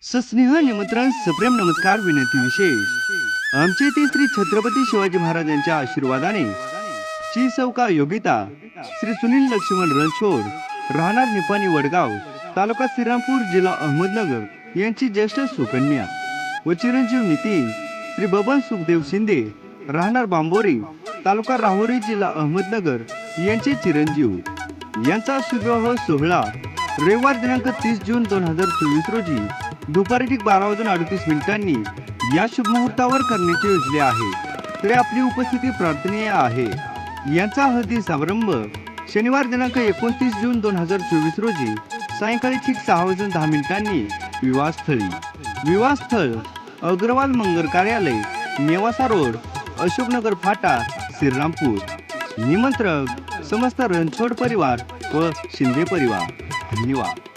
सस्नेह निमंत्रण सप्रेम नमस्कार विनंती विशेष आमचे ते श्री छत्रपती शिवाजी महाराजांच्या आशीर्वादाने श्री सौका योगिता श्री सुनील लक्ष्मण रणछोड राहणार निपाणी वडगाव तालुका श्रीरामपूर जिल्हा अहमदनगर यांची ज्येष्ठ सुकन्या व चिरंजीव नितीन श्री बबन सुखदेव शिंदे राहणार बांबोरी तालुका राहुरी जिल्हा अहमदनगर यांचे चिरंजीव यांचा सुविवाह सोहळा रविवार दिनांक 30 जून 2024 रोजी दुपारी ठीक 12:38 या शुभ मुहूर्तावर करण्याचे योजले आहे. तरी आपली उपस्थिती प्रार्थनीय आहे. यांचा हळदी समारंभ शनिवार दिनांक 29 जून 2024 रोजी सायंकाळी ठीक 6:10 विवाहस्थळ अग्रवाल मंगल कार्यालय नेवासा रोड अशोकनगर फाटा श्रीरामपूर. निमंत्रक समस्त रणछोड परिवार व शिंदे परिवार. धन्यवाद.